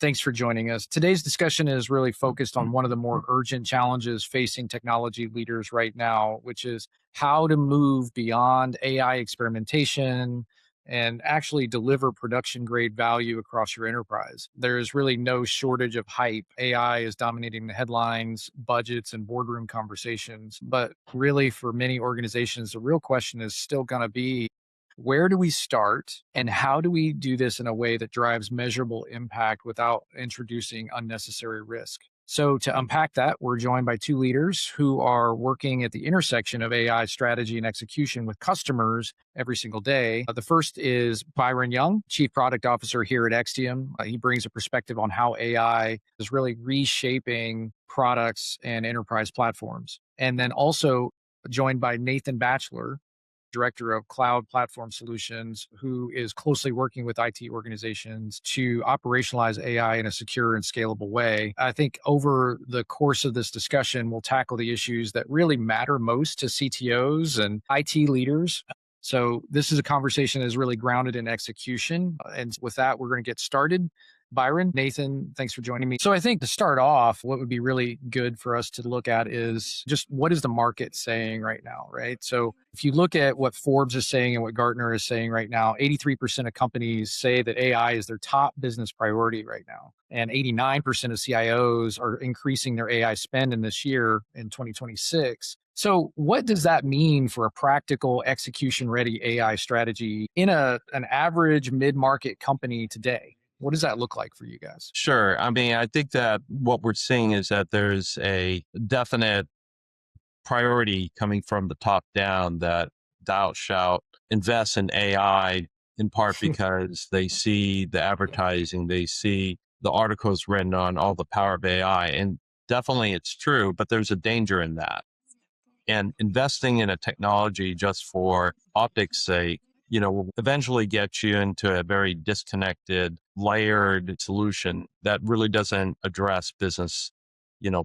Thanks for joining us. Today's discussion is really focused on one of the more urgent challenges facing technology leaders right now, which is how to move beyond AI experimentation and actually deliver production grade value across your enterprise. There is really no shortage of hype. AI is dominating the headlines, budgets, and boardroom conversations. But really, for many organizations, the real question is still going to be, where do we start and how do we do this in a way that drives measurable impact without introducing unnecessary risk? So, to unpack that, we're joined by two leaders who are working at the intersection of AI strategy and execution with customers every single day. The first is Byron Young, Chief Product Officer here at Extium. He brings a perspective on how AI is really reshaping products and enterprise platforms. And then also joined by Nathan Batchelor, Director of Cloud Platform Solutions, who is closely working with IT organizations to operationalize AI in a secure and scalable way. I think over the course of this discussion, we'll tackle the issues that really matter most to CTOs and IT leaders. So this is a conversation that is really grounded in execution. And with that, we're going to get started. Byron, Nathan, thanks for joining me. So I think to start off, what would be really good for us to look at is just what is the market saying right now, right? So if you look at what Forbes is saying and what Gartner is saying right now, 83% of companies say that AI is their top business priority right now. And 89% of CIOs are increasing their AI spend in this year in 2026. So what does that mean for a practical execution-ready AI strategy in an average mid-market company today? What does that look like for you guys? Sure. I mean, I think that what we're seeing is that there's a definite priority coming from the top down that thou shalt invest in AI, in part because they see the advertising, they see the articles written on all the power of AI. And definitely it's true, but there's a danger in that. And investing in a technology just for optics sake, will eventually get you into a very disconnected, layered solution that really doesn't address business,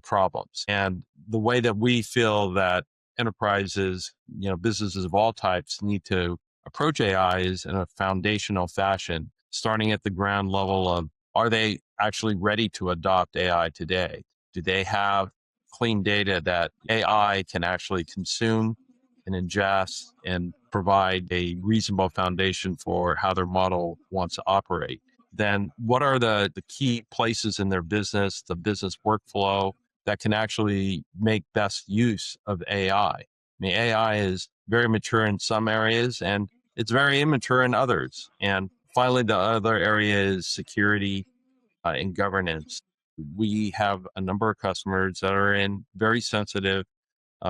problems. And the way that we feel that enterprises, businesses of all types need to approach AI is in a foundational fashion, starting at the ground level of, are they actually ready to adopt AI today? Do they have clean data that AI can actually consume and ingest and provide a reasonable foundation for how their model wants to operate? Then what are the key places in their business, the business workflow that can actually make best use of AI? I mean, AI is very mature in some areas and it's very immature in others. And finally, the other area is security and governance. We have a number of customers that are in very sensitive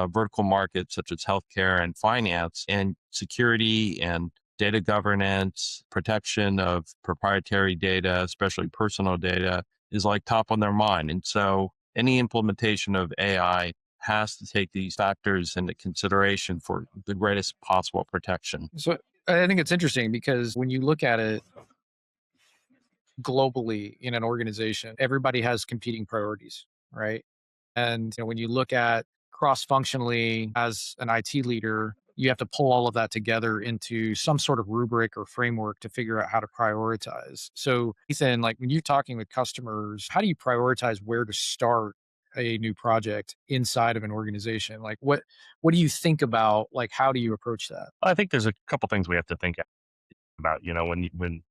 vertical markets such as healthcare and finance, and security and data governance, protection of proprietary data, especially personal data, is like top on their mind. And so any implementation of AI has to take these factors into consideration for the greatest possible protection. So I think it's interesting because when you look at it globally in an organization, everybody has competing priorities, right? And when you look at cross-functionally as an IT leader, you have to pull all of that together into some sort of rubric or framework to figure out how to prioritize. So Ethan, like when you're talking with customers, how do you prioritize where to start a new project inside of an organization? Like what do you think about? Like how do you approach that? I think there's a couple things we have to think about. When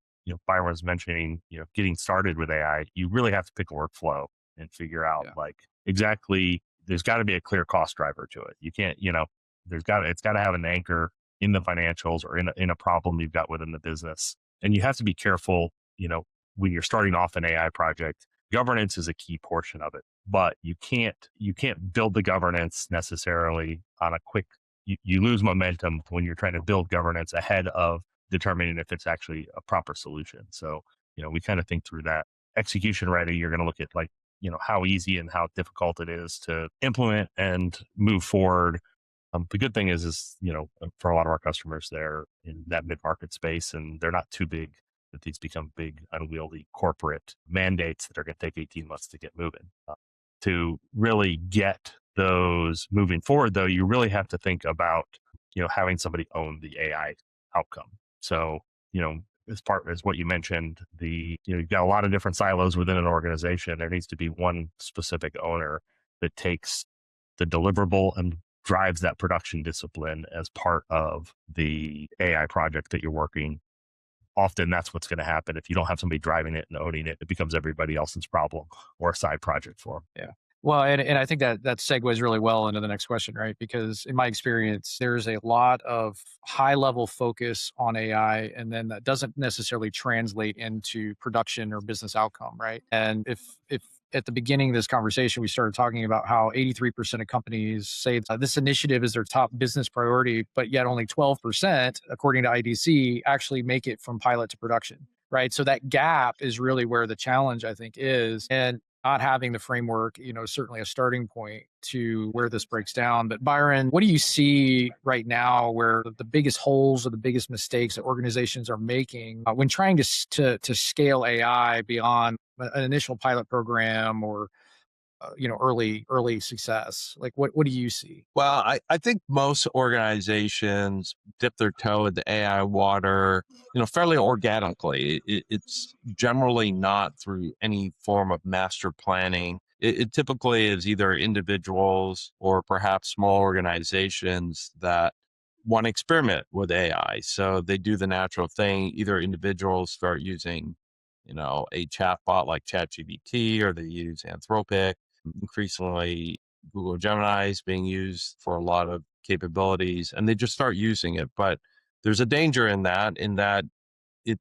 Byron was mentioning, getting started with AI, you really have to pick a workflow and figure out exactly. There's got to be a clear cost driver to it. You can't, it's got to have an anchor in the financials or in a problem you've got within the business. And you have to be careful, when you're starting off an AI project. Governance is a key portion of it, but you can't build the governance necessarily on a quick. You lose momentum when you're trying to build governance ahead of determining if it's actually a proper solution. So, we kind of think through that. Execution ready, you're going to look at how easy and how difficult it is to implement and move forward. The good thing is, for a lot of our customers, they're in that mid-market space and they're not too big that these become big, unwieldy corporate mandates that are going to take 18 months to get moving. To really get those moving forward, though, you really have to think about, having somebody own the AI outcome. So, as what you mentioned, you've got a lot of different silos within an organization. There needs to be one specific owner that takes the deliverable and drives that production discipline as part of the AI project that you're working. Often that's what's going to happen. If you don't have somebody driving it and owning it, it becomes everybody else's problem or a side project for them. Yeah. Well, and I think that segues really well into the next question, right? Because in my experience, there's a lot of high level focus on AI, and then that doesn't necessarily translate into production or business outcome, right? And if at the beginning of this conversation we started talking about how 83% of companies say this initiative is their top business priority, but yet only 12%, according to IDC, actually make it from pilot to production, right? So that gap is really where the challenge, I think, is. And not having the framework, certainly a starting point to where this breaks down. But Byron, what do you see right now where the biggest holes or the biggest mistakes that organizations are making when trying to scale AI beyond an initial pilot program or early success? Like what do you see? Well, I think most organizations dip their toe in the AI water, fairly organically. It's generally not through any form of master planning. It typically is either individuals or perhaps small organizations that want to experiment with AI. So they do the natural thing. Either individuals start using, a chatbot like ChatGPT, or they use Anthropic. Increasingly, Google Gemini is being used for a lot of capabilities, and they just start using it. But there's a danger in that it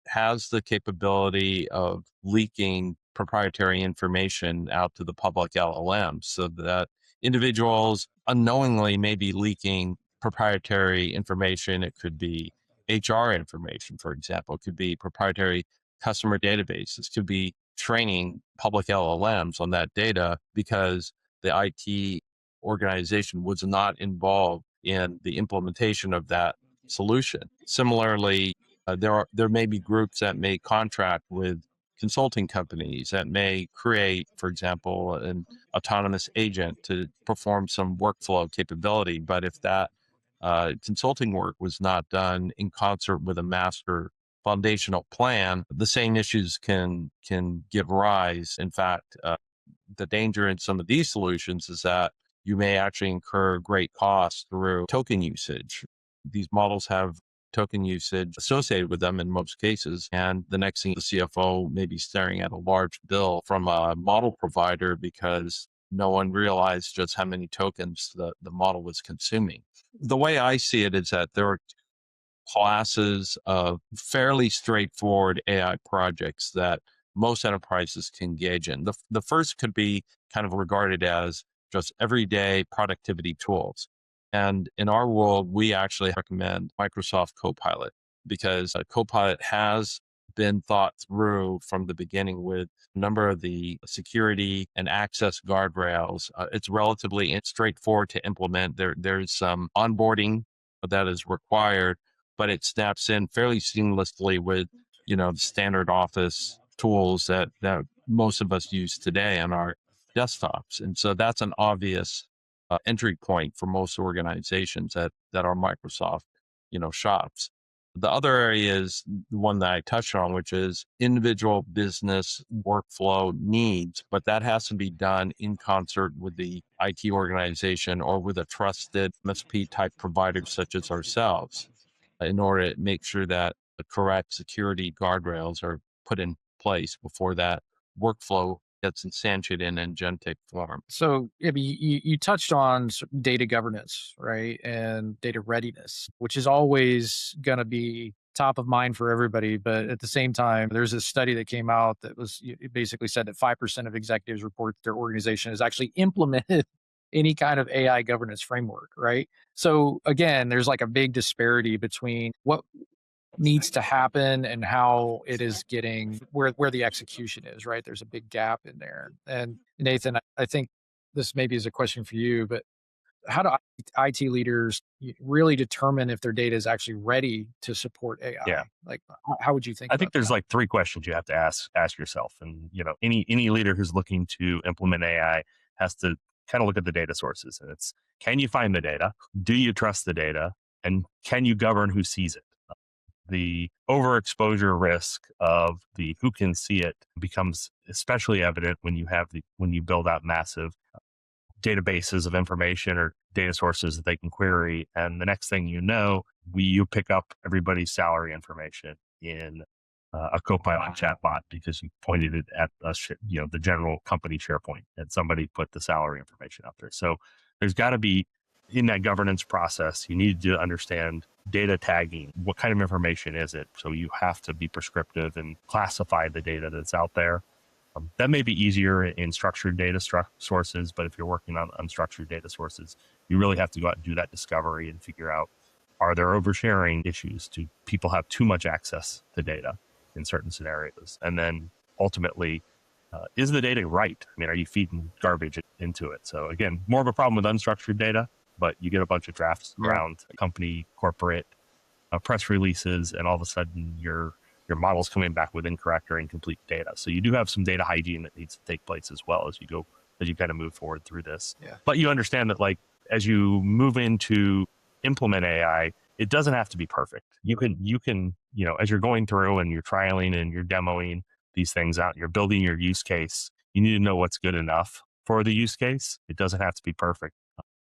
has the capability of leaking proprietary information out to the public LLM, so that individuals unknowingly may be leaking proprietary information. It could be HR information, for example. It could be proprietary customer databases. It could be training public LLMs on that data because the IT organization was not involved in the implementation of that solution. Similarly, there may be groups that may contract with consulting companies that may create, for example, an autonomous agent to perform some workflow capability. But if that consulting work was not done in concert with a master foundational plan, the same issues can give rise. In fact, the danger in some of these solutions is that you may actually incur great costs through token usage. These models have token usage associated with them in most cases. And the next thing, the CFO may be staring at a large bill from a model provider because no one realized just how many tokens the model was consuming. The way I see it is that there are classes of fairly straightforward AI projects that most enterprises can engage in. The first could be kind of regarded as just everyday productivity tools. And in our world, we actually recommend Microsoft Copilot because Copilot has been thought through from the beginning with a number of the security and access guardrails. It's relatively straightforward to implement. There's some onboarding that is required, but it snaps in fairly seamlessly with, the standard Office tools that most of us use today on our desktops. And so that's an obvious entry point for most organizations that are Microsoft, shops. The other area is the one that I touched on, which is individual business workflow needs, but that has to be done in concert with the IT organization or with a trusted MSP type provider such as ourselves in order to make sure that the correct security guardrails are put in place before that workflow gets instantiated in agentic form. So, I mean, you touched on data governance, right? And data readiness, which is always going to be top of mind for everybody. But at the same time, there's a study that came out that it basically said that 5% of executives report their organization has actually implemented any kind of AI governance framework, right? So again, there's like a big disparity between what needs to happen and how it is getting where the execution is, right? There's a big gap in there. And Nathan, I think this maybe is a question for you, but how do IT leaders really determine if their data is actually ready to support AI? Yeah. Like, how would you think? I think there's like three questions you have to ask yourself. And, any leader who's looking to implement AI has to kind of look at the data sources. And it's, can you find the data? Do you trust the data? And can you govern who sees it? the overexposure risk of the who can see it becomes especially evident when you build out massive databases of information or data sources that they can query. And the next thing you know, you pick up everybody's salary information in a Copilot chatbot because you pointed it at the general company SharePoint and somebody put the salary information out there. So there's got to be, in that governance process, you need to understand data tagging. What kind of information is it? So you have to be prescriptive and classify the data that's out there. That may be easier in structured data sources, but if you're working on unstructured data sources, you really have to go out and do that discovery and figure out, are there oversharing issues? Do people have too much access to data in certain scenarios? And then ultimately, is the data right? I mean, are you feeding garbage into it? So again, more of a problem with unstructured data, but you get a bunch of drafts around company, corporate press releases, and all of a sudden your model's coming back with incorrect or incomplete data. So you do have some data hygiene that needs to take place as well as you kind of move forward through this. Yeah. But you understand that, like, as you move into implement AI, it doesn't have to be perfect. You can, as you're going through and you're trialing and you're demoing these things out, you're building your use case, you need to know what's good enough for the use case. It doesn't have to be perfect.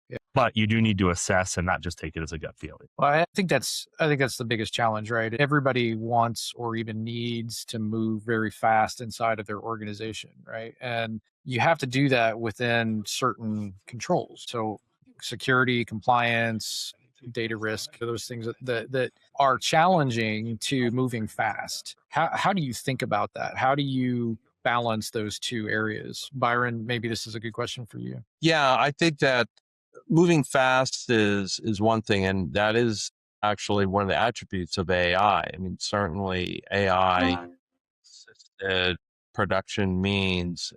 Yeah. But you do need to assess and not just take it as a gut feeling. Well, I think that's the biggest challenge, right? Everybody wants or even needs to move very fast inside of their organization, right? And you have to do that within certain controls. So security, compliance, data risk, those things that are challenging to moving fast. How do you think about that? How do you balance those two areas? Byron, maybe this is a good question for you. Yeah, I think that moving fast is one thing, and that is actually one of the attributes of AI. I mean, certainly AI assisted production means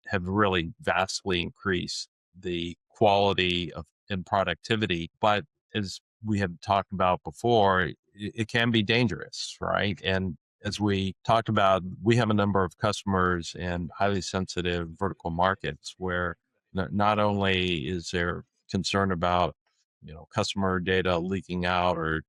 have really vastly increased the quality of and productivity. But as we have talked about before, it can be dangerous, right? And as we talked about, we have a number of customers in highly sensitive vertical markets where not only is there concern about customer data leaking out or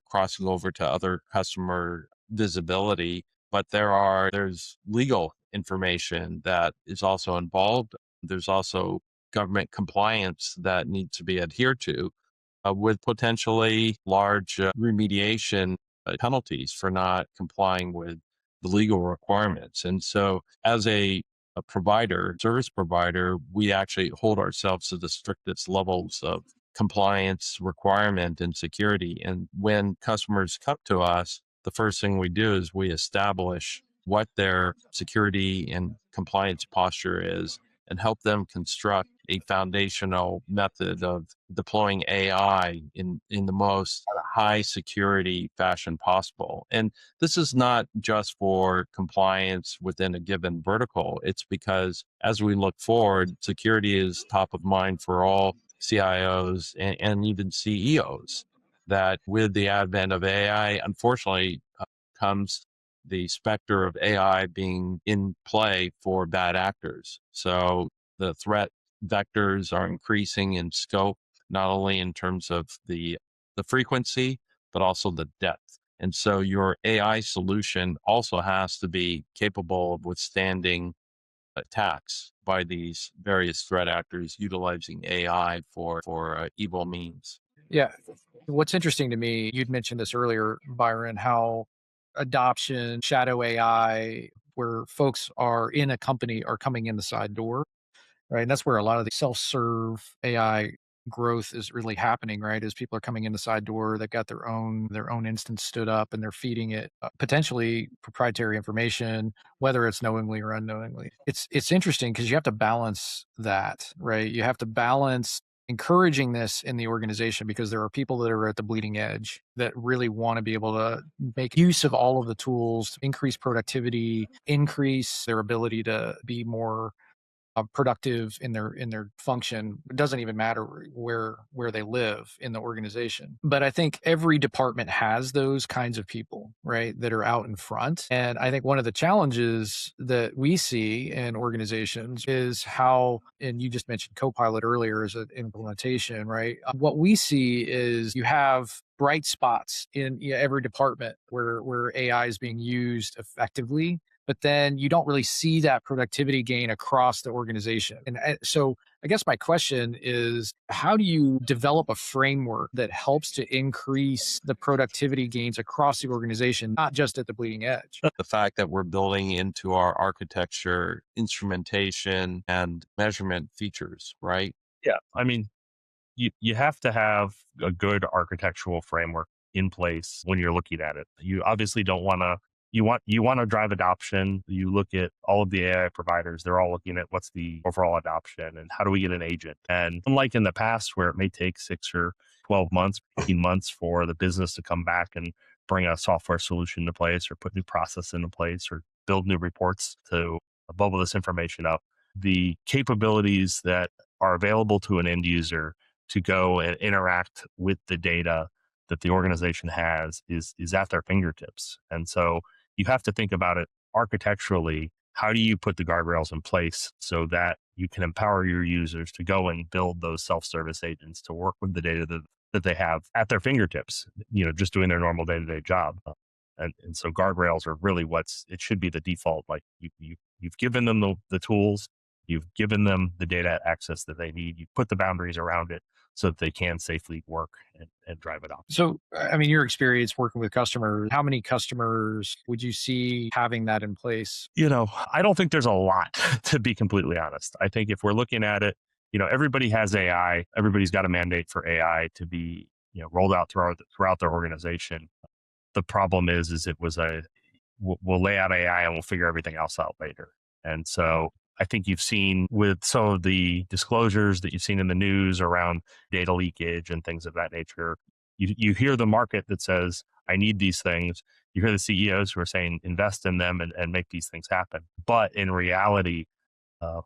crossing over to other customer visibility, but there's legal information that is also involved. There's also government compliance that needs to be adhered to with potentially large remediation penalties for not complying with the legal requirements. And so as a service provider, we actually hold ourselves to the strictest levels of compliance requirement and security. And when customers come to us, the first thing we do is we establish what their security and compliance posture is and help them construct a foundational method of deploying AI in the most high security fashion possible. And this is not just for compliance within a given vertical. It's because as we look forward, security is top of mind for all CIOs and even CEOs, that with the advent of AI, unfortunately, comes the specter of AI being in play for bad actors. So the threat vectors are increasing in scope, not only in terms of the frequency, but also the depth. And so your AI solution also has to be capable of withstanding attacks by these various threat actors utilizing AI for evil means. Yeah. What's interesting to me, you'd mentioned this earlier, Byron, how adoption, shadow AI, where folks are in a company are coming in the side door, right? And that's where a lot of the self-serve AI growth is really happening, right? As people are coming in the side door, they've got their own instance stood up and they're feeding it potentially proprietary information, whether it's knowingly or unknowingly. It's interesting because you have to balance that, right? You have to balance encouraging this in the organization because there are people that are at the bleeding edge that really want to be able to make use of all of the tools to increase productivity, increase their ability to be more productive in their function. It doesn't even matter where they live in the organization. But I think every department has those kinds of people, right, that are out in front. And I think one of the challenges that we see in organizations is how, and you just mentioned Copilot earlier as an implementation, right? What we see is you have bright spots in every department where AI is being used effectively, but then you don't really see that productivity gain across the organization. And so I guess my question is, how do you develop a framework that helps to increase the productivity gains across the organization, not just at the bleeding edge? The fact that we're building into our architecture instrumentation and measurement features, right? Yeah. I mean, you have to have a good architectural framework in place when you're looking at it. You obviously don't want to you want to drive adoption. You look at all of the AI providers, they're all looking at what's the overall adoption and how do we get an agent. And unlike in the past where it may take 6 or 12 months, 18 months for the business to come back and bring a software solution into place or put new process into place or build new reports to bubble this information up, the capabilities that are available to an end user to go and interact with the data that the organization has is at their fingertips. And so you have to think about it architecturally. How do you put the guardrails in place so that you can empower your users to go and build those self-service agents to work with the data that they have at their fingertips, just doing their normal day-to-day job. And so guardrails are really it should be the default. Like you've given them the tools, you've given them the data access that they need, you put the boundaries around it so that they can safely work and drive it off. So, I mean, your experience working with customers, how many customers would you see having that in place? I don't think there's a lot, to be completely honest. I think if we're looking at it, everybody has AI. Everybody's got a mandate for AI to be, rolled out throughout their organization. The problem is we'll lay out AI and we'll figure everything else out later. And so I think you've seen with some of the disclosures that you've seen in the news around data leakage and things of that nature, you hear the market that says, I need these things. You hear the CEOs who are saying, invest in them and make these things happen. But in reality,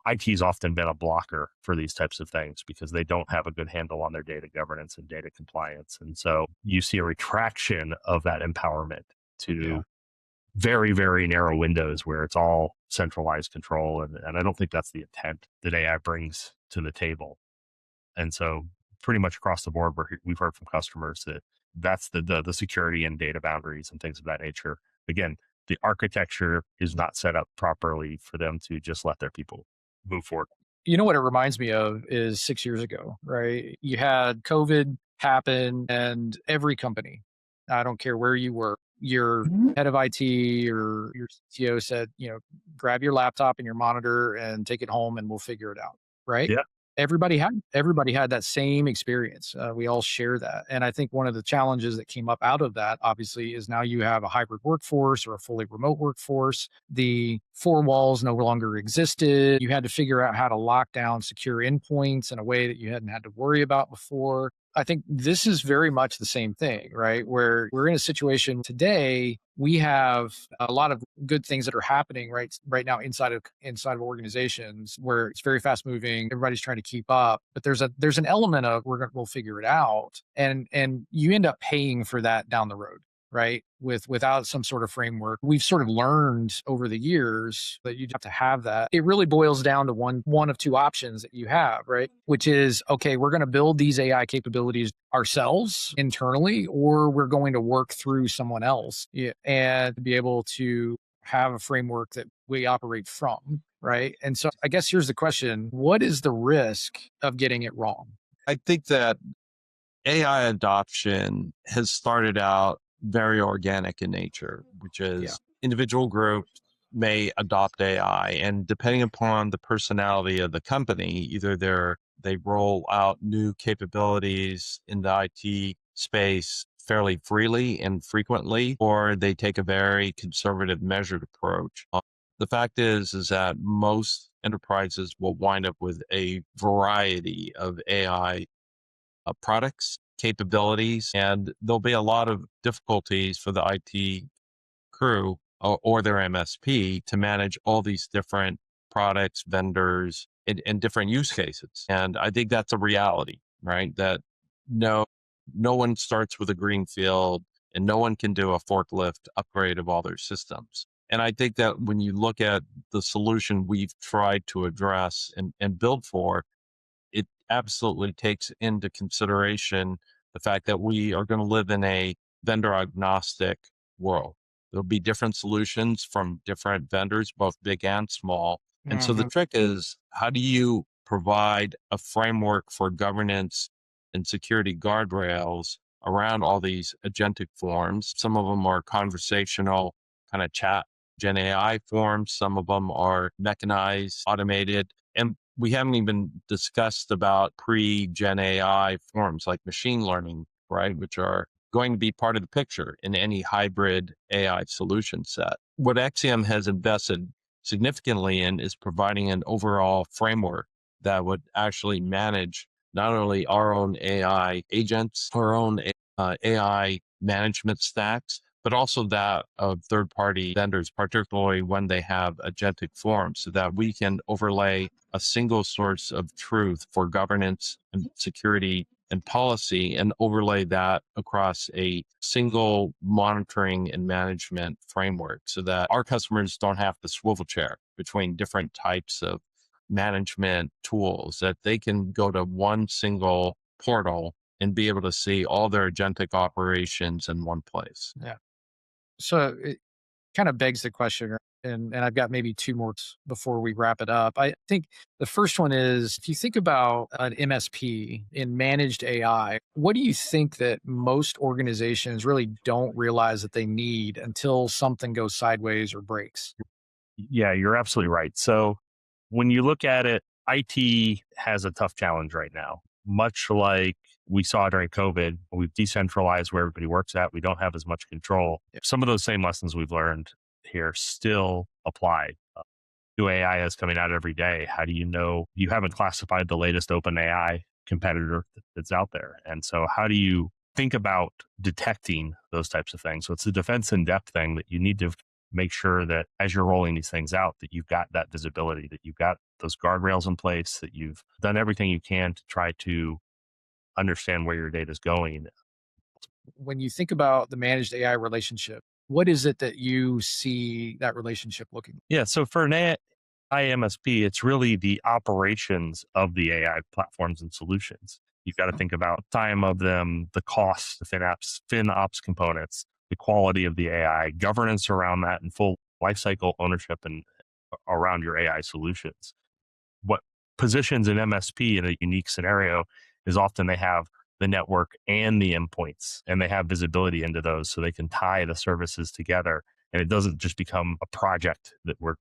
IT has often been a blocker for these types of things because they don't have a good handle on their data governance and data compliance. And so you see a retraction of that empowerment to very, very narrow windows where it's all centralized control. And I don't think that's the intent that AI brings to the table. And so pretty much across the board, we've heard from customers that that's the security and data boundaries and things of that nature. Again, the architecture is not set up properly for them to just let their people move forward. You know what it reminds me of is 6 years ago, right? You had COVID happen and every company, I don't care where you were, your head of IT or your CTO said, grab your laptop and your monitor and take it home and we'll figure it out, right? Yeah. Everybody had that same experience. We all share that. And I think one of the challenges that came up out of that, obviously, is now you have a hybrid workforce or a fully remote workforce. The four walls no longer existed. You had to figure out how to lock down secure endpoints in a way that you hadn't had to worry about before. I think this is very much the same thing, right? Where we're in a situation today, we have a lot of good things that are happening right now inside of organizations where it's very fast moving. Everybody's trying to keep up, but there's an element of we'll figure it out, and you end up paying for that down the road, right? Without some sort of framework. We've sort of learned over the years that you have to have that. It really boils down to one of two options that you have, right? Which is, okay, we're going to build these AI capabilities ourselves internally, or we're going to work through someone else and be able to have a framework that we operate from, right? And so I guess here's the question: what is the risk of getting it wrong? I think that AI adoption has started out very organic in nature, which is individual groups may adopt AI, and depending upon the personality of the company, either they roll out new capabilities in the IT space fairly freely and frequently, or they take a very conservative, measured approach. The fact is that most enterprises will wind up with a variety of AI products, capabilities, and there'll be a lot of difficulties for the IT crew or their MSP to manage all these different products, vendors, and different use cases. And I think that's a reality, right? That no, no one starts with a green field and no one can do a forklift upgrade of all their systems. And I think that when you look at the solution we've tried to address and build for, it absolutely takes into consideration the fact that we are going to live in a vendor agnostic world. There'll be different solutions from different vendors, both big and small. And so the trick is, how do you provide a framework for governance and security guardrails around all these agentic forms? Some of them are conversational kind of chat Gen AI forms. Some of them are mechanized, automated. And we haven't even discussed about pre-Gen AI forms like machine learning, right? Which are going to be part of the picture in any hybrid AI solution set. What Exium has invested significantly in is providing an overall framework that would actually manage not only our own AI agents, our own AI management stacks, but also that of third-party vendors, particularly when they have agentic forms, so that we can overlay a single source of truth for governance and security and policy and overlay that across a single monitoring and management framework so that our customers don't have to swivel chair between different types of management tools, that they can go to one single portal and be able to see all their agentic operations in one place. Yeah. So it kind of begs the question, right? And I've got maybe two more before we wrap it up. I think the first one is, if you think about an MSP in managed AI, what do you think that most organizations really don't realize that they need until something goes sideways or breaks? Yeah, you're absolutely right. So when you look at it, IT has a tough challenge right now. Much like we saw during COVID, we've decentralized where everybody works at. We don't have as much control. Some of those same lessons we've learned here still apply. New AI is coming out every day. How do you know you haven't classified the latest open AI competitor that's out there? And so how do you think about detecting those types of things? So it's a defense in depth thing that you need to make sure that as you're rolling these things out, that you've got that visibility, that you've got those guardrails in place, that you've done everything you can to try to understand where your data is going. When you think about the managed AI relationship, what is it that you see that relationship looking? Yeah. So for an IMSP, it's really the operations of the AI platforms and solutions. You've got to think about time of them, the cost, the FinOps components, the quality of the AI, governance around that, and full lifecycle ownership and around your AI solutions. What positions an MSP in a unique scenario is often they have the network and the endpoints, and they have visibility into those so they can tie the services together. And it doesn't just become a project that we're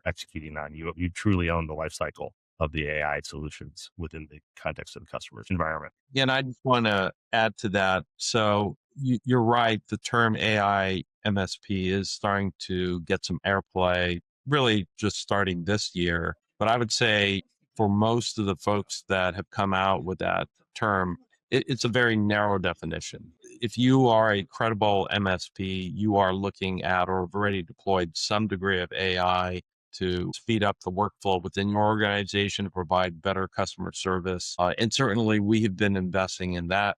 executing on. You truly own the life cycle of the AI solutions within the context of the customer's environment. Yeah, and I just want to add to that. So you're right. The term AI MSP is starting to get some airplay, really just starting this year. But I would say for most of the folks that have come out with that term, it's a very narrow definition. If you are a credible MSP, you are looking at or have already deployed some degree of AI to speed up the workflow within your organization to provide better customer service. And certainly we have been investing in that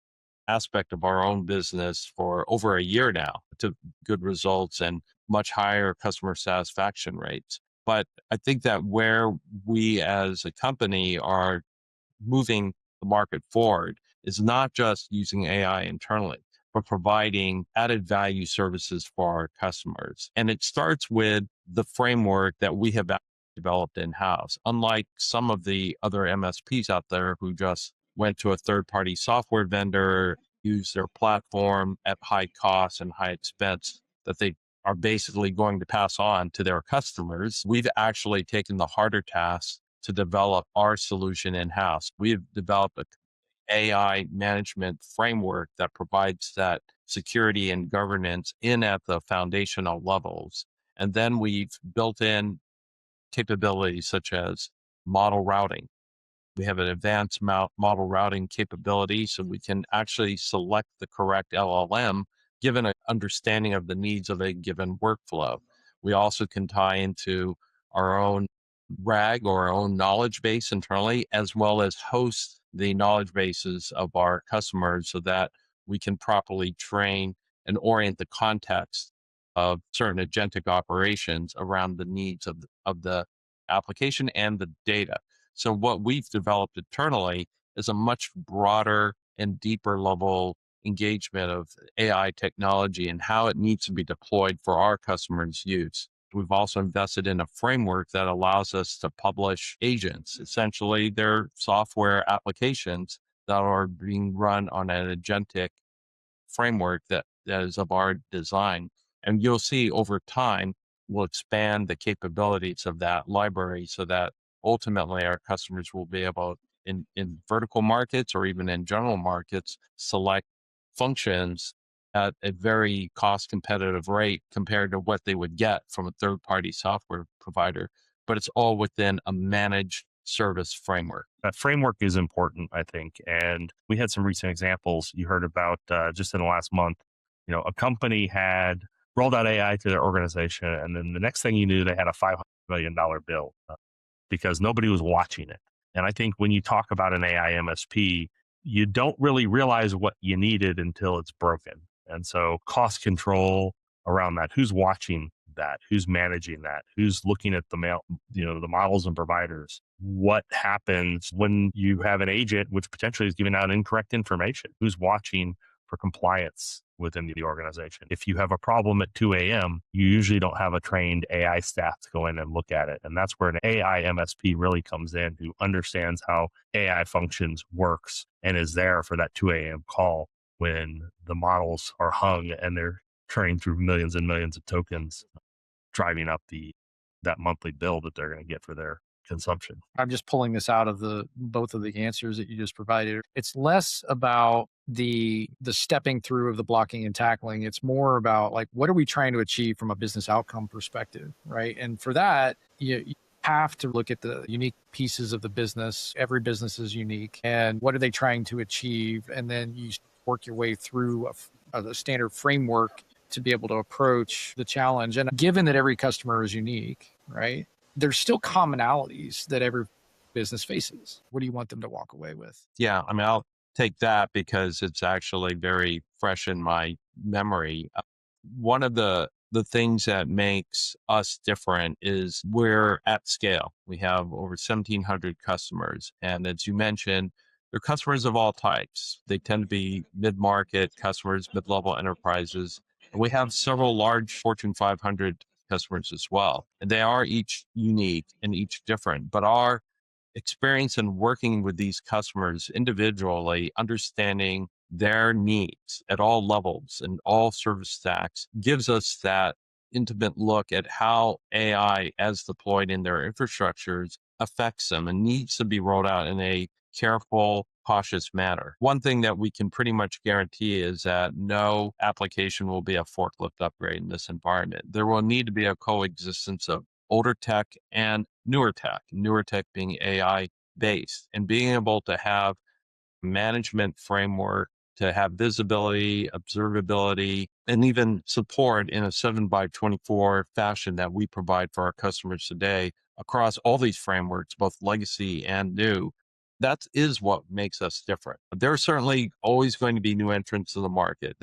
aspect of our own business for over a year now to good results and much higher customer satisfaction rates. But I think that where we as a company are moving the market forward is not just using AI internally, but providing added value services for our customers. And it starts with the framework that we have developed in-house. Unlike some of the other MSPs out there who just went to a third-party software vendor, use their platform at high cost and high expense that they are basically going to pass on to their customers, we've actually taken the harder task to develop our solution in-house. We've developed an AI management framework that provides that security and governance in at the foundational levels. And then we've built in capabilities such as model routing. We have an advanced model routing capability so we can actually select the correct LLM given an understanding of the needs of a given workflow. We also can tie into our own RAG or our own knowledge base internally, as well as host the knowledge bases of our customers so that we can properly train and orient the context of certain agentic operations around the needs of the application and the data. So what we've developed internally is a much broader and deeper level engagement of AI technology and how it needs to be deployed for our customers' use. We've also invested in a framework that allows us to publish agents. Essentially, they're software applications that are being run on an agentic framework that is of our design. And you'll see over time, we'll expand the capabilities of that library so that ultimately our customers will be able in vertical markets or even in general markets, select functions at a very cost competitive rate compared to what they would get from a third party software provider. But it's all within a managed service framework. That framework is important, I think. And we had some recent examples you heard about just in the last month. A company had rolled out AI to their organization, and then the next thing you knew, they had a $500 million bill because nobody was watching it. And I think when you talk about an AI MSP, you don't really realize what you needed until it's broken. And so cost control around that, who's watching that, who's managing that, who's looking at the models and providers, what happens when you have an agent which potentially is giving out incorrect information, who's watching for compliance within the organization. If you have a problem at 2 a.m., you usually don't have a trained AI staff to go in and look at it. And that's where an AI MSP really comes in, who understands how AI functions, works, and is there for that 2 a.m. call when the models are hung and they're churning through millions and millions of tokens, driving up that monthly bill that they're going to get for their consumption. I'm just pulling this out of both of the answers that you just provided. It's less about the stepping through of the blocking and tackling. It's more about like, what are we trying to achieve from a business outcome perspective, right? And for that, you have to look at the unique pieces of the business. Every business is unique, and what are they trying to achieve? And then you work your way through a standard framework to be able to approach the challenge. And given that every customer is unique, right, there's still commonalities that every business faces. What do you want them to walk away with? Yeah, I mean, I'll take that because it's actually very fresh in my memory. One of the things that makes us different is we're at scale. We have over 1,700 customers. And as you mentioned, they're customers of all types. They tend to be mid-market customers, mid-level enterprises. And we have several large Fortune 500 customers as well. And they are each unique and each different. But our experience in working with these customers individually, understanding their needs at all levels and all service stacks gives us that intimate look at how AI, as deployed in their infrastructures, affects them and needs to be rolled out in a careful, cautious manner. One thing that we can pretty much guarantee is that no application will be a forklift upgrade in this environment. There will need to be a coexistence of older tech and newer tech being AI based, and being able to have management framework to have visibility, observability, and even support in a 7x24 fashion that we provide for our customers today across all these frameworks, both legacy and new. That is what makes us different. There are certainly always going to be new entrants to the market.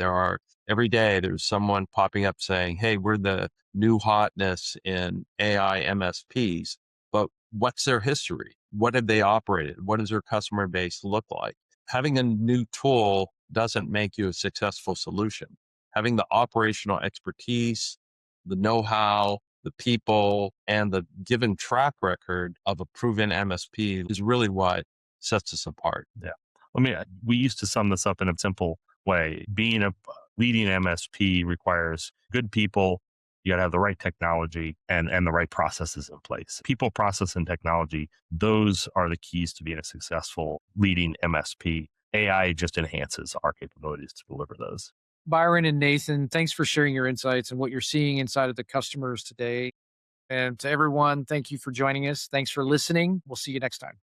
Every day there's someone popping up saying, hey, we're the new hotness in AI MSPs, but what's their history? What have they operated? What does their customer base look like? Having a new tool doesn't make you a successful solution. Having the operational expertise, the know-how, the people, and the given track record of a proven MSP is really what sets us apart. Yeah. I mean, we used to sum this up in a simple way. Being a leading MSP requires good people. You got to have the right technology and the right processes in place. People, process, and technology, those are the keys to being a successful leading MSP. AI just enhances our capabilities to deliver those. Byron and Nathan, thanks for sharing your insights and what you're seeing inside of the customers today. And to everyone, thank you for joining us. Thanks for listening. We'll see you next time.